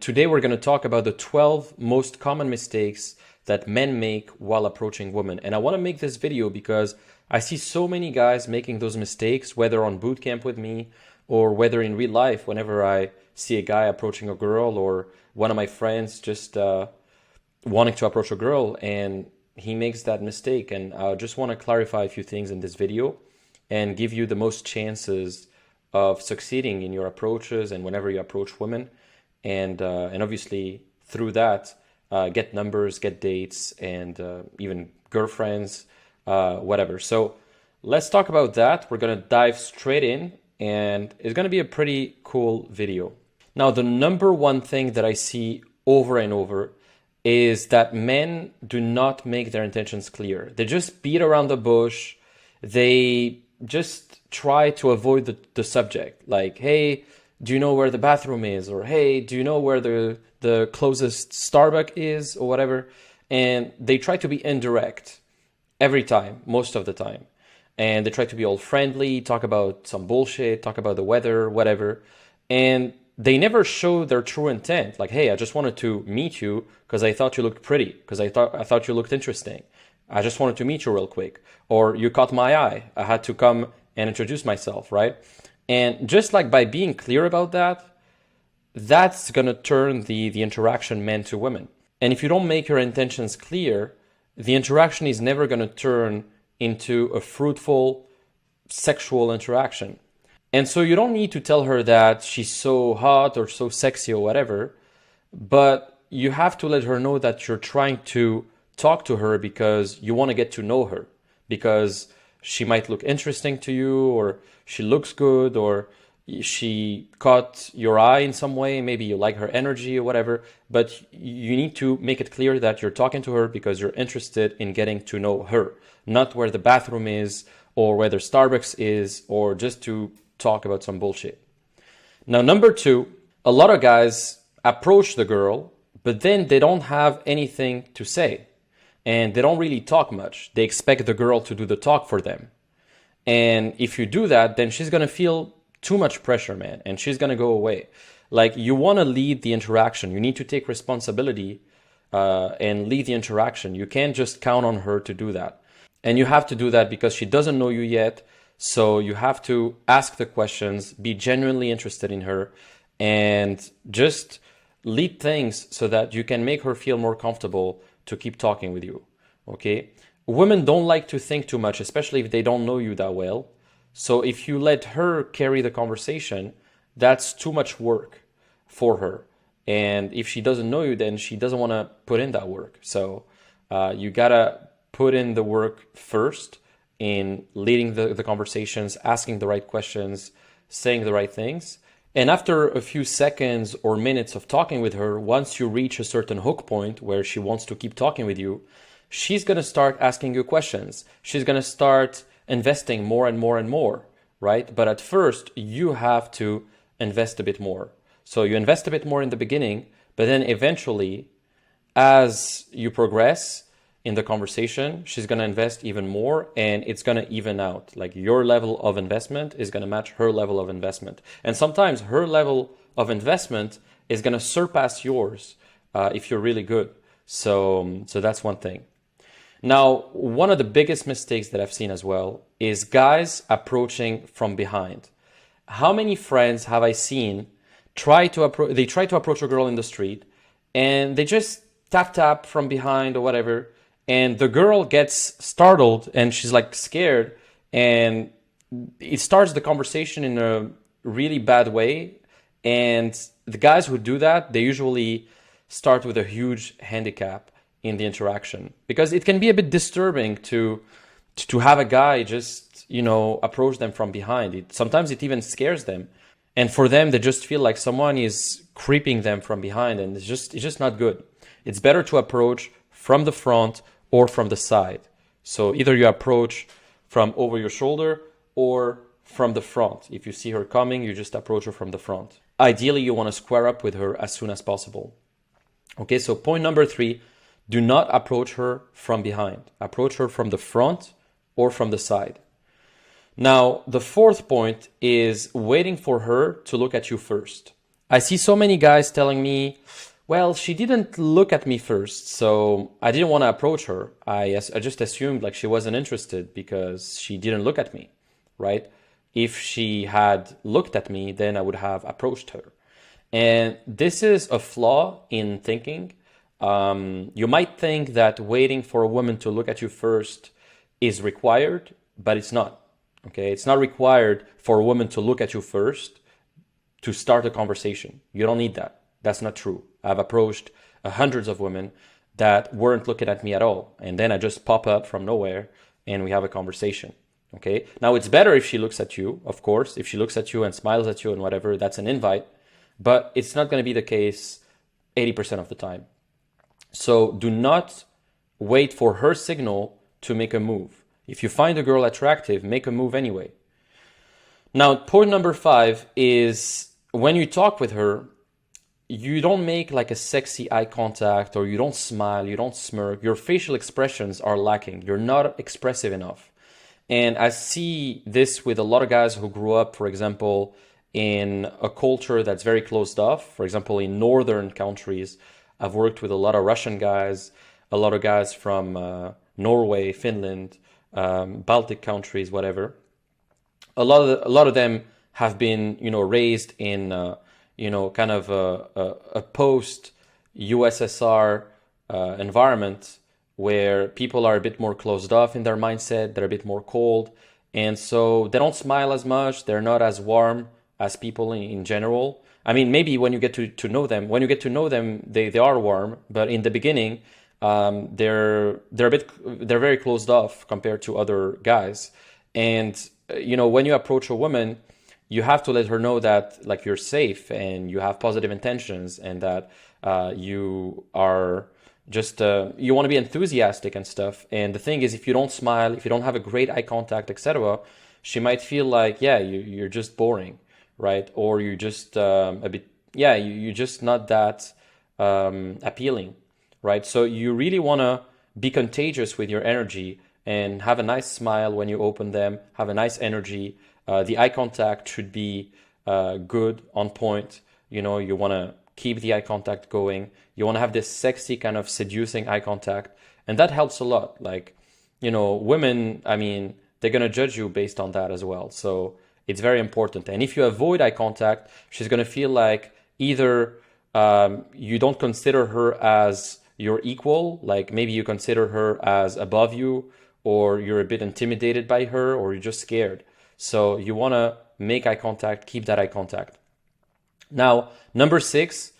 Today we're going to talk about the 12 most common mistakes that men make while approaching women. And I want to make this video because I see so many guys making those mistakes, whether on boot camp with me or whether in real life, whenever I see a guy approaching a girl or one of my friends just wanting to approach a girl and he makes that mistake. And I just want to clarify a few things in this video and give you the most chances of succeeding in your approaches and whenever you approach women. And obviously through that, get numbers, get dates, and even girlfriends, whatever. So let's talk about that. We're gonna dive straight in, and it's gonna be a pretty cool video. Now, the number one thing that I see over and over is that men do not make their intentions clear. They just beat around the bush. They just try to avoid the subject. Like, hey, do you know where the bathroom is? Or, hey, do you know where the closest Starbucks is? Or whatever. And they try to be indirect every time, most of the time. And they try to be all friendly, talk about some bullshit, talk about the weather, whatever. And they never show their true intent. Like, hey, I just wanted to meet you because I thought you looked pretty, because I thought you looked interesting. I just wanted to meet you real quick. Or you caught my eye. I had to come and introduce myself, right? And just like by being clear about that, that's going to turn the interaction men to women. And if you don't make your intentions clear, the interaction is never going to turn into a fruitful sexual interaction. And so you don't need to tell her that she's so hot or so sexy or whatever, but you have to let her know that you're trying to talk to her because you want to get to know her, because she might look interesting to you, or she looks good, or she caught your eye in some way. Maybe you like her energy or whatever, but you need to make it clear that you're talking to her because you're interested in getting to know her, not where the bathroom is or where the Starbucks is, or just to talk about some bullshit. Now, number two, a lot of guys approach the girl, but then they don't have anything to say. And they don't really talk much. They expect the girl to do the talk for them. And if you do that, then she's going to feel too much pressure, man. And she's going to go away. Like, you want to lead the interaction. You need to take responsibility and lead the interaction. You can't just count on her to do that. And you have to do that because she doesn't know you yet. So you have to ask the questions, be genuinely interested in her, and just lead things so that you can make her feel more comfortable to keep talking with you, okay? Women don't like to think too much, especially if they don't know you that well. So if you let her carry the conversation, that's too much work for her. And if she doesn't know you, then she doesn't want to put in that work. So you gotta put in the work first in leading the conversations, asking the right questions, saying the right things. And after a few seconds or minutes of talking with her, once you reach a certain hook point where she wants to keep talking with you, she's going to start asking you questions. She's going to start investing more and more and more, right? But at first, you have to invest a bit more. So you invest a bit more in the beginning, but then eventually, as you progress in the conversation, she's going to invest even more, and it's going to even out. Like, your level of investment is going to match her level of investment. And sometimes her level of investment is going to surpass yours if you're really good. So that's one thing. Now, one of the biggest mistakes that I've seen as well is guys approaching from behind. How many friends have I seen try to approach a girl in the street and they just tap from behind or whatever, and the girl gets startled and she's like scared, and it starts the conversation in a really bad way. And the guys who do that, they usually start with a huge handicap in the interaction, because it can be a bit disturbing to have a guy just, approach them from behind. Sometimes it even scares them. And for them, they just feel like someone is creeping them from behind, and it's just not good. It's better to approach from the front or from the side. So either you approach from over your shoulder or from the front. If you see her coming, you just approach her from the front. Ideally, you want to square up with her as soon as possible. Okay, so point number three, do not approach her from behind. Approach her from the front or from the side. Now, the fourth point is waiting for her to look at you first. I see so many guys telling me, well, she didn't look at me first, so I didn't want to approach her. I just assumed like she wasn't interested because she didn't look at me, right? If she had looked at me, then I would have approached her. And this is a flaw in thinking. You might think that waiting for a woman to look at you first is required, but it's not. Okay, it's not required for a woman to look at you first to start a conversation. You don't need that. That's not true. I've approached hundreds of women that weren't looking at me at all, and then I just pop up from nowhere and we have a conversation. Okay, now it's better if she looks at you, of course. If she looks at you and smiles at you and whatever, that's an invite, but it's not going to be the case 80% of the time. So do not wait for her signal to make a move. If you find a girl attractive, make a move anyway. Now, point number 5 is when you talk with her, you don't make like a sexy eye contact, or you don't smile, you don't smirk. Your facial expressions are lacking. You're not expressive enough. And I see this with a lot of guys who grew up, for example, in a culture that's very closed off. For example, in northern countries, I've worked with a lot of Russian guys, a lot of guys from Norway, Finland, Baltic countries, whatever. A lot of them have been, raised in, kind of a post USSR environment where people are a bit more closed off in their mindset. They're a bit more cold, and so they don't smile as much. They're not as warm as people in general. I mean, maybe when you get to know them, they are warm, but in the beginning, they're very closed off compared to other guys. And when you approach a woman, you have to let her know that like you're safe and you have positive intentions, and that you are just you want to be enthusiastic and stuff. And the thing is, if you don't smile, if you don't have a great eye contact, etc., she might feel like, yeah, you're just boring, right? Or you're just a bit, yeah, you're just not that appealing, right? So you really want to be contagious with your energy and have a nice smile when you open them, have a nice energy. The eye contact should be good, on point. You want to keep the eye contact going. You want to have this sexy kind of seducing eye contact. And that helps a lot. Like, women, I mean, they're going to judge you based on that as well. So it's very important. And if you avoid eye contact, she's going to feel like either you don't consider her as your equal, like maybe you consider her as above you, or you're a bit intimidated by her, or you're just scared. So you want to make eye contact, keep that eye contact. Now, number 6,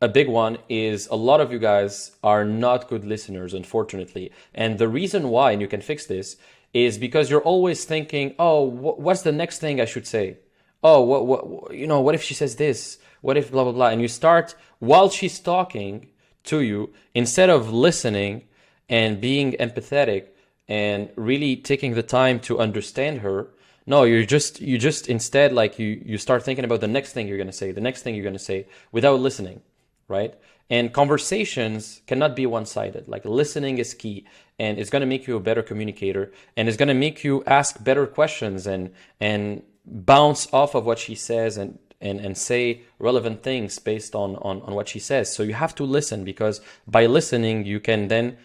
a big one, is a lot of you guys are not good listeners, unfortunately. And the reason why, and you can fix this, is because you're always thinking, oh, what's the next thing I should say? Oh, what if she says this? What if blah, blah, blah? And you start, while she's talking to you, instead of listening and being empathetic and really taking the time to understand her, no, you just instead, like, you start thinking about the next thing you're going to say, without listening, right? And conversations cannot be one-sided. Like, listening is key, and it's going to make you a better communicator, and it's going to make you ask better questions and bounce off of what she says and say relevant things based on what she says. So you have to listen, because by listening, you can then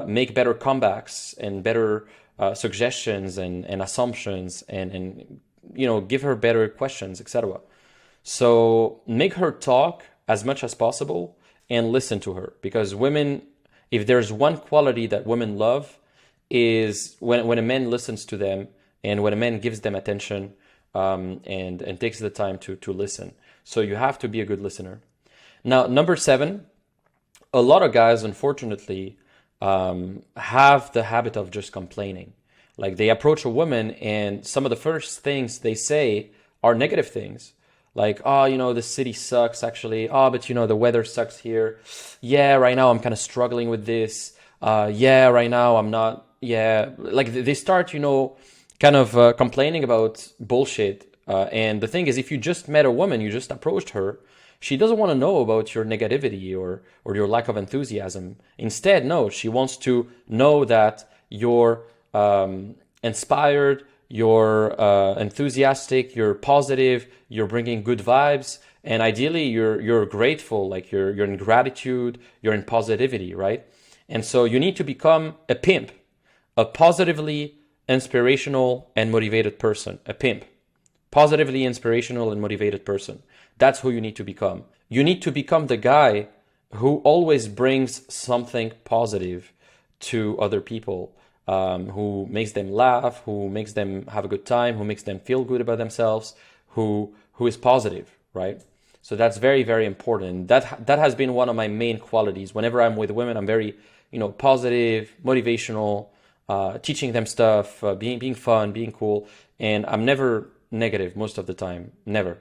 make better comebacks and better suggestions and assumptions, and give her better questions, etc. So make her talk as much as possible and listen to her, because women, if there's one quality that women love, is when a man listens to them, and when a man gives them attention, and takes the time to listen. So you have to be a good listener. Now, number 7, a lot of guys, unfortunately, have the habit of just complaining. Like, they approach a woman, and some of the first things they say are negative things. Like, oh, the city sucks, actually. Oh, but the weather sucks here. Yeah, right now I'm kind of struggling with this. Yeah, right now I'm not. Yeah, like they start, kind of complaining about bullshit. And the thing is, if you just met a woman, you just approached her, she doesn't want to know about your negativity or your lack of enthusiasm. Instead, no, she wants to know that you're inspired, you're enthusiastic, you're positive, you're bringing good vibes, And ideally you're grateful, like you're in gratitude, you're in positivity, right? And so you need to become a pimp, a positively inspirational and motivated person, a pimp. Positively inspirational and motivated person. That's who you need to become. You need to become the guy who always brings something positive to other people, who makes them laugh, who makes them have a good time, who makes them feel good about themselves, who is positive, right? So that's very, very important. That has been one of my main qualities. Whenever I'm with women, I'm very, positive, motivational, teaching them stuff, being fun, being cool, and I'm never negative most of the time, never.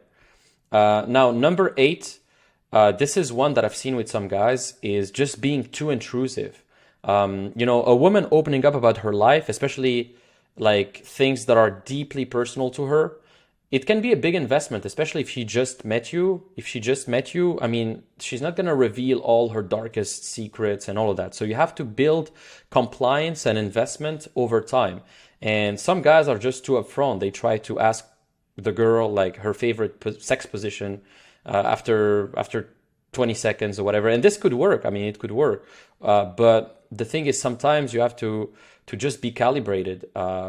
Now, number 8, this is one that I've seen with some guys, is just being too intrusive. A woman opening up about her life, especially like things that are deeply personal to her, it can be a big investment, especially if she just met you. If she just met you, I mean, she's not going to reveal all her darkest secrets and all of that. So you have to build compliance and investment over time. And some guys are just too upfront. They try to ask the girl like her favorite sex position after 20 seconds or whatever. And this could work. I mean, it could work. But the thing is, sometimes you have to just be calibrated.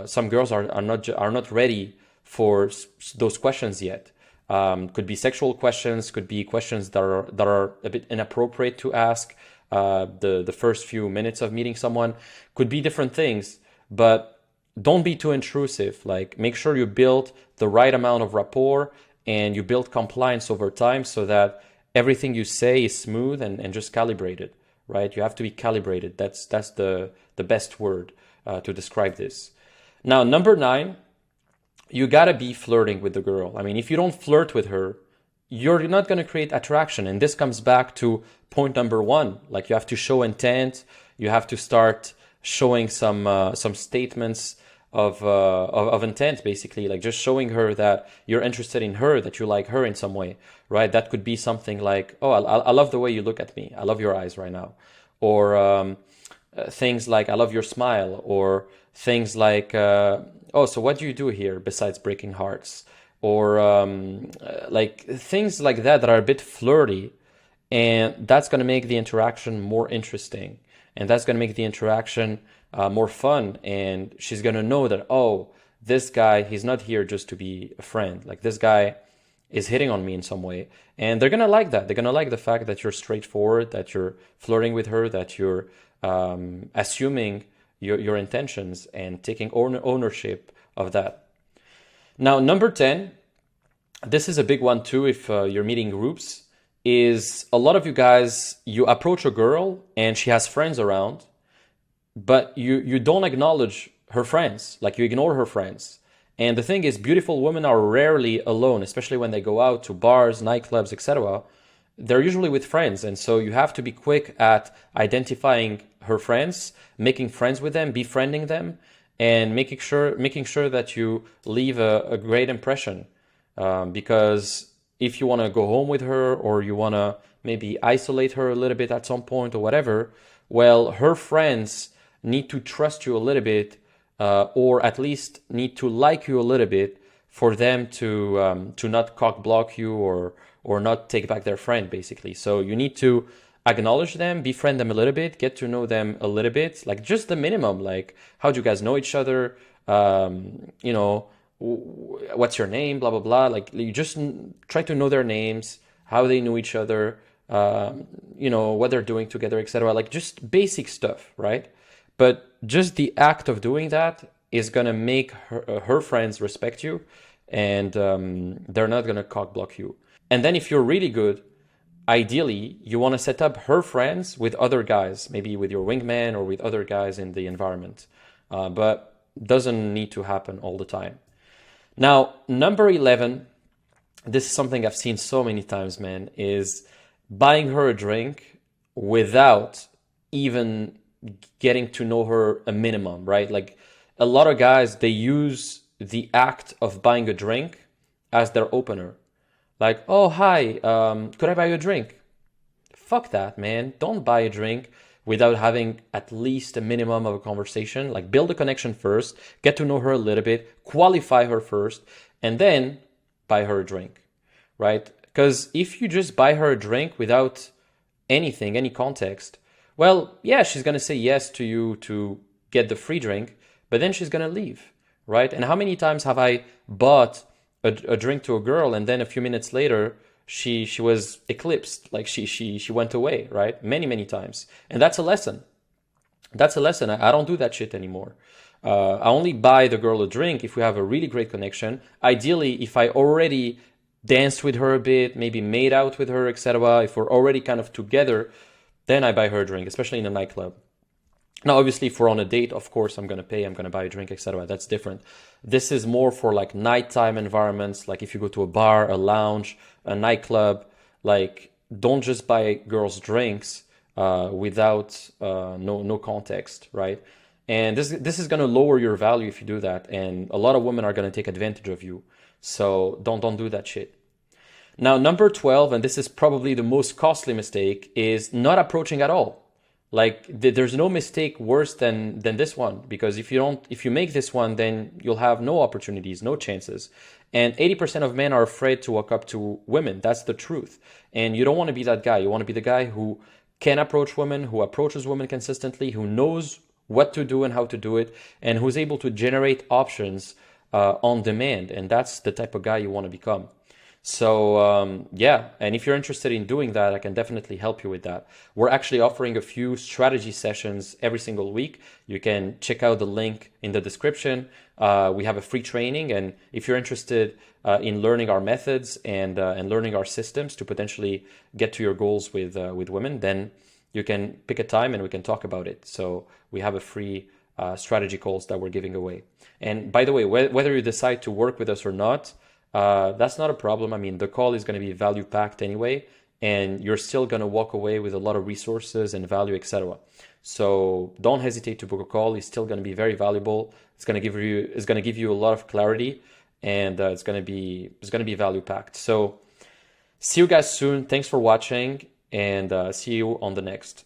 Some girls are not ready for those questions yet. Could be sexual questions, could be questions that are a bit inappropriate to ask the first few minutes of meeting someone. Could be different things, but don't be too intrusive. Like, make sure you build the right amount of rapport and you build compliance over time so that everything you say is smooth and just calibrated, right? You have to be calibrated. That's the best word to describe this. Now, number 9, you gotta be flirting with the girl. I mean, if you don't flirt with her, you're not gonna create attraction. And this comes back to point number 1. Like, you have to show intent. You have to start showing some statements of intent, basically, like just showing her that you're interested in her, that you like her in some way, right? That could be something like, oh, I love the way you look at me. I love your eyes right now. Or things like, I love your smile. Or things like, oh, so what do you do here besides breaking hearts? Or like things like that are a bit flirty. And that's going to make the interaction more interesting. And that's going to make the interaction more fun. And she's going to know that, oh, this guy, he's not here just to be a friend. Like, this guy is hitting on me in some way. And they're going to like that. They're going to like the fact that you're straightforward, that you're flirting with her, that you're assuming your intentions and taking ownership of that. Now, number 10, this is a big one too if you're meeting groups, is a lot of you guys, you approach a girl and she has friends around, but you don't acknowledge her friends, like you ignore her friends. And the thing is, beautiful women are rarely alone, especially when they go out to bars, nightclubs, etc. They're usually with friends. And so you have to be quick at identifying her friends, making friends with them, befriending them, and making sure that you leave a great impression. Because if you want to go home with her, or you want to maybe isolate her a little bit at some point or whatever, well, her friends need to trust you a little bit, or at least need to like you a little bit for them to not cock block you or not take back their friend, basically. So you need to acknowledge them, befriend them a little bit, get to know them a little bit, like just the minimum, like how do you guys know each other, what's your name, blah blah blah. Like, you just try to know their names, how they know each other, what they're doing together, etc. Like, just basic stuff, right? But just the act of doing that is gonna make her friends respect you, and they're not gonna cock block you. And then if you're really good, ideally you want to set up her friends with other guys, maybe with your wingman or with other guys in the environment, but doesn't need to happen all the time. Now, number 11, this is something I've seen so many times, man, is buying her a drink without even getting to know her a minimum, right? Like, a lot of guys, they use the act of buying a drink as their opener. Like, oh, hi, could I buy you a drink? Fuck that, man. Don't buy a drink without having at least a minimum of a conversation. Like, build a connection first, get to know her a little bit, qualify her first, and then buy her a drink, right? Because if you just buy her a drink without anything, any context, well, yeah, she's gonna say yes to you to get the free drink, but then she's gonna leave, right? And how many times have I bought a drink to a girl and then a few minutes later she was eclipsed, like she went away, right? Many times, and that's a lesson. That's a lesson. I don't do that shit anymore. I only buy the girl a drink if we have a really great connection. Ideally, if I already danced with her a bit, maybe made out with her, etc. If we're already kind of together, then I buy her a drink, especially in a nightclub. Now, obviously, if we're on a date, of course, I'm gonna pay, I'm gonna buy a drink, etc. That's different. This is more for like nighttime environments, like if you go to a bar, a lounge, a nightclub, like don't just buy girls drinks without no context, right? And this is gonna lower your value if you do that, and a lot of women are gonna take advantage of you. So don't do that shit. Now, number 12, and this is probably the most costly mistake, is not approaching at all. Like there's no mistake worse than this one, because if you make this one, then you'll have no opportunities, no chances. And 80% of men are afraid to walk up to women. That's the truth. And you don't want to be that guy. You want to be the guy who can approach women, who approaches women consistently, who knows what to do and how to do it, and who's able to generate options on demand. And that's the type of guy you want to become. So yeah, and if you're interested in doing that, I can definitely help you with that. We're actually offering a few strategy sessions every single week. You can check out the link in the description. We have a free training, and if you're interested in learning our methods and learning our systems to potentially get to your goals with women, then you can pick a time and we can talk about it. So we have a free strategy calls that we're giving away. And by the way, whether you decide to work with us or not, that's not a problem. I mean, the call is going to be value packed anyway, and you're still going to walk away with a lot of resources and value, etc. So don't hesitate to book a call. It's still going to be very valuable. It's going to give you a lot of clarity, and it's going to be value packed. So see you guys soon. Thanks for watching, and see you on the next.